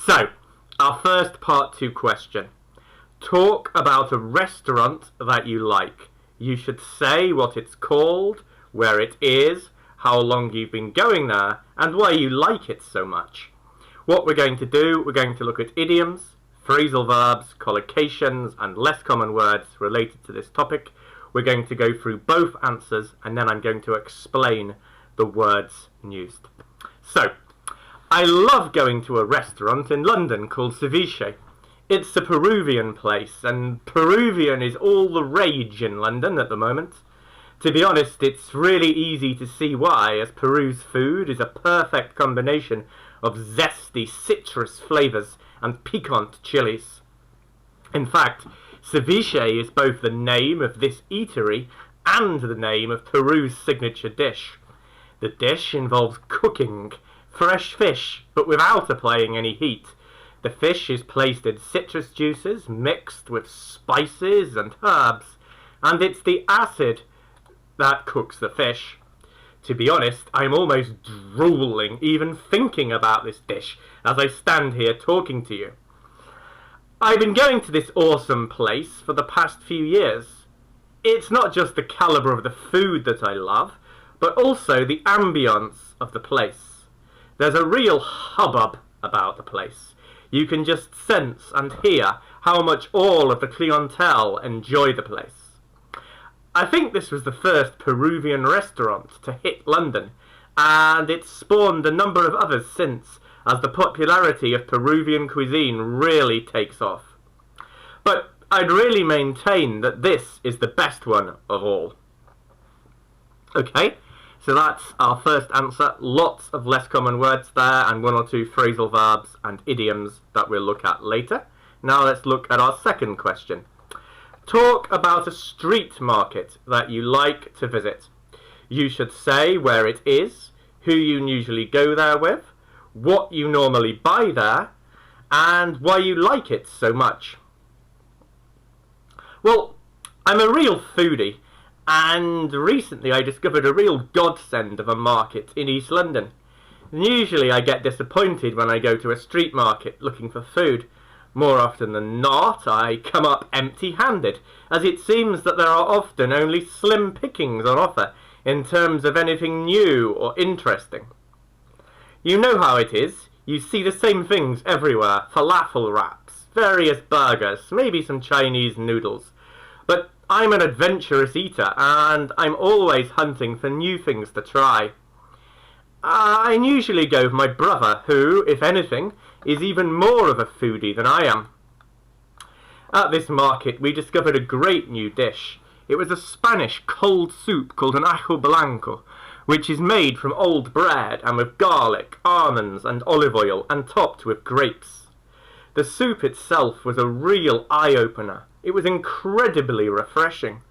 So, our first part 2 question. Talk about a restaurant that you like. You should say what it's called, where it is, how long you've been going there, and why you like it so much. What we're going to do, we're going to look at idioms, phrasal verbs, collocations, and less common words related to this topic. We're going to go through both answers, and then I'm going to explain the words used. So, I love going to a restaurant in London called Ceviche. It's a Peruvian place, and Peruvian is all the rage in London at the moment. To be honest, it's really easy to see why, as Peru's food is a perfect combination of zesty citrus flavours and piquant chilies. In fact, ceviche is both the name of this eatery and the name of Peru's signature dish. The dish involves cooking fresh fish, but without applying any heat. The fish is placed in citrus juices mixed with spices and herbs, and it's the acid that cooks the fish. To be honest, I'm almost drooling even thinking about this dish as I stand here talking to you. I've been going to this awesome place for the past few years. It's not just the calibre of the food that I love, but also the ambience of the place. There's a real hubbub about the place. You can just sense and hear how much all of the clientele enjoy the place. I think this was the first Peruvian restaurant to hit London, and it's spawned a number of others since, as the popularity of Peruvian cuisine really takes off. But I'd really maintain that this is the best one of all. Okay, so that's our first answer. Lots of less common words there, and 1 or 2 phrasal verbs and idioms that we'll look at later. Now let's look at our second question. Talk about a street market that you like to visit. You should say where it is, who you usually go there with, what you normally buy there, and why you like it so much. Well, I'm a real foodie, and recently I discovered a real godsend of a market in East London. And usually I get disappointed when I go to a street market looking for food. More often than not, I come up empty-handed, as it seems that there are often only slim pickings on offer in terms of anything new or interesting. You know how it is. You see the same things everywhere: falafel wraps, various burgers, maybe some Chinese noodles. But I'm an adventurous eater, and I'm always hunting for new things to try. I usually go with my brother, who, if anything, is even more of a foodie than I am. At this market we discovered a great new dish. It was a Spanish cold soup called an ajo blanco, which is made from old bread and with garlic, almonds and olive oil, and topped with grapes. The soup itself was a real eye-opener. It was incredibly refreshing.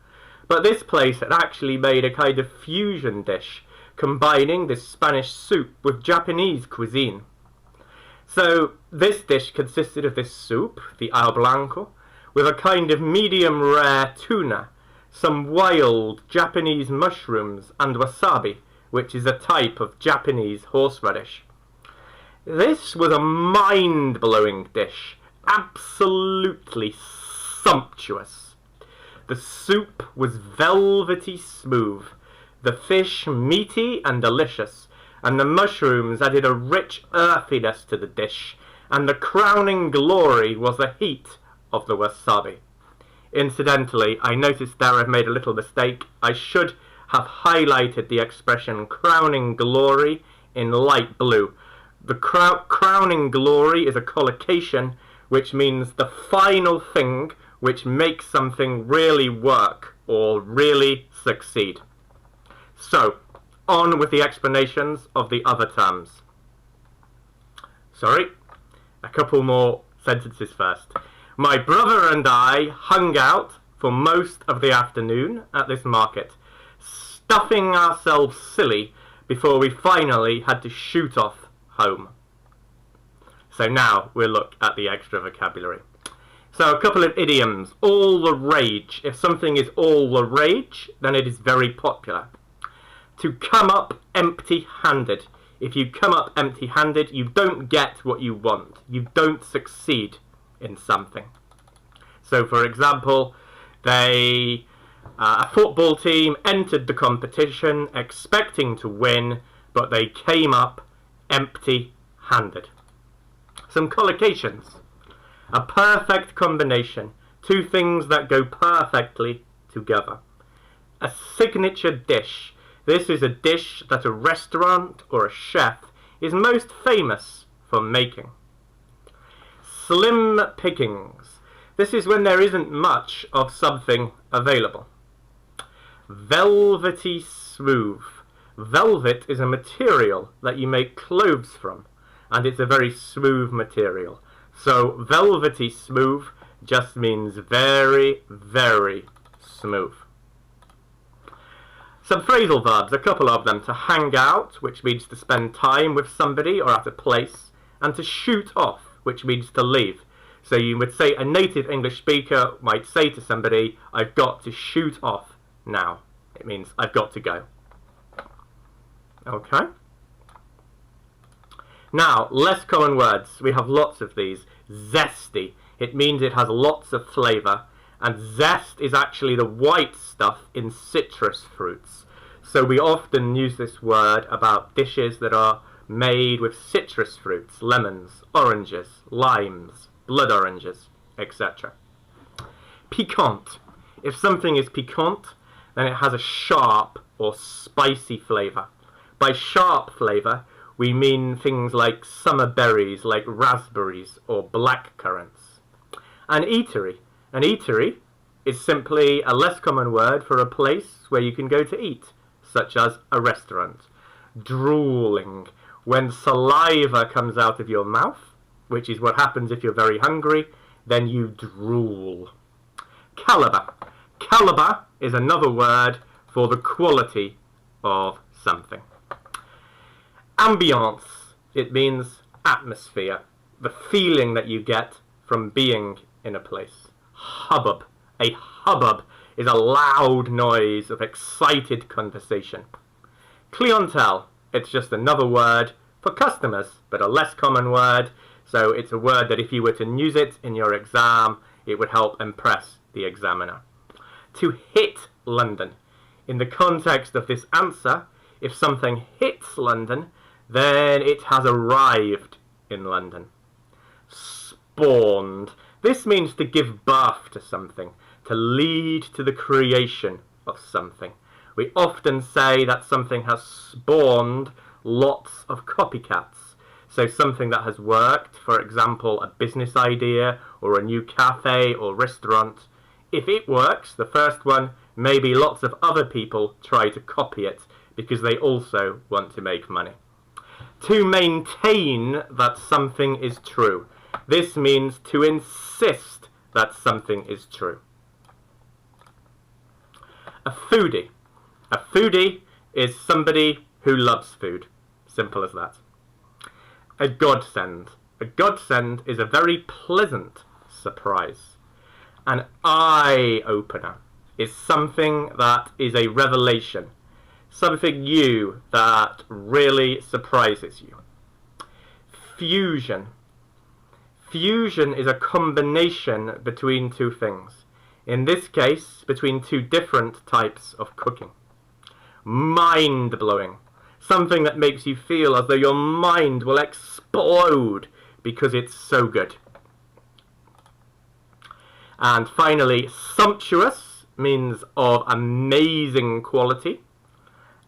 But this place had actually made a kind of fusion dish, combining this Spanish soup with Japanese cuisine. So this dish consisted of this soup, the ajo blanco, with a kind of medium rare tuna, some wild Japanese mushrooms, and wasabi, which is a type of Japanese horseradish. This was a mind-blowing dish, absolutely sumptuous. The soup was velvety smooth, the fish meaty and delicious, and the mushrooms added a rich earthiness to the dish, and the crowning glory was the heat of the wasabi. Incidentally, I noticed there I've made a little mistake. I should have highlighted the expression crowning glory in light blue. The crowning glory is a collocation, which means the final thing which makes something really work or really succeed. So, on with the explanations of the other terms. Sorry, a couple more sentences first. My brother and I hung out for most of the afternoon at this market, stuffing ourselves silly before we finally had to shoot off home. So now we'll look at the extra vocabulary. So a couple of idioms. All the rage. If something is all the rage, then it is very popular. To come up empty-handed. If you come up empty-handed, you don't get what you want. You don't succeed in something. So, for example, a football team entered the competition expecting to win, but they came up empty-handed. Some collocations. A perfect combination. Two things that go perfectly together. A signature dish. This is a dish that a restaurant or a chef is most famous for making. Slim pickings. This is when there isn't much of something available. Velvety smooth. Velvet is a material that you make clothes from, and it's a very smooth material. So velvety smooth just means very, very smooth. Some phrasal verbs, a couple of them. To hang out, which means to spend time with somebody or at a place, and to shoot off, which means to leave. So you would say, a native English speaker might say to somebody, I've got to shoot off now. It means I've got to go. Okay? Now, less common words. We have lots of these. Zesty. It means it has lots of flavour. And zest is actually the white stuff in citrus fruits. So we often use this word about dishes that are made with citrus fruits, lemons, oranges, limes, blood oranges, etc. Piquant. If something is piquant, then it has a sharp or spicy flavour. By sharp flavour, we mean things like summer berries, like raspberries or black currants. An eatery. An eatery is simply a less common word for a place where you can go to eat, such as a restaurant. Drooling. When saliva comes out of your mouth, which is what happens if you're very hungry, then you drool. Calibre. Calibre is another word for the quality of something. Ambience. It means atmosphere, the feeling that you get from being in a place. Hubbub. A hubbub is a loud noise of excited conversation. Clientele. It's just another word for customers, but a less common word, so it's a word that if you were to use it in your exam, it would help impress the examiner. To hit London. In the context of this answer, if something hits London, then it has arrived in London. Spawned. This means to give birth to something, to lead to the creation of something. We often say that something has spawned lots of copycats. So something that has worked, for example, a business idea or a new cafe or restaurant, if it works, the first one, maybe lots of other people try to copy it because they also want to make money. To maintain that something is true. This means to insist that something is true. A foodie. A foodie is somebody who loves food. Simple as that. A godsend. A godsend is a very pleasant surprise. An eye-opener is something that is a revelation. Something new that really surprises you. Fusion. Fusion is a combination between two things. In this case, between two different types of cooking. Mind-blowing. Something that makes you feel as though your mind will explode because it's so good. And finally, sumptuous means of amazing quality.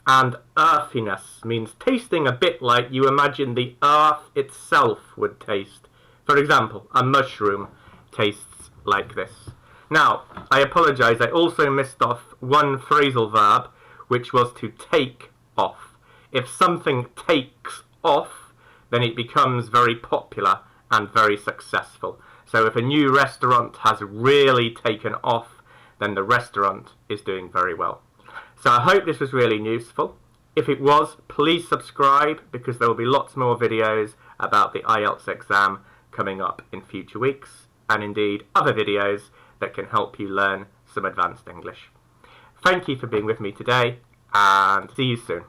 And earthiness means tasting a bit like you imagine the earth itself would taste. For example, a mushroom tastes like this. Now, I apologise, I also missed off one phrasal verb, which was to take off. If something takes off, then it becomes very popular and very successful. So if a new restaurant has really taken off, then the restaurant is doing very well. So I hope this was really useful. If it was, please subscribe because there will be lots more videos about the IELTS exam coming up in future weeks, and indeed other videos that can help you learn some advanced English. Thank you for being with me today, and see you soon.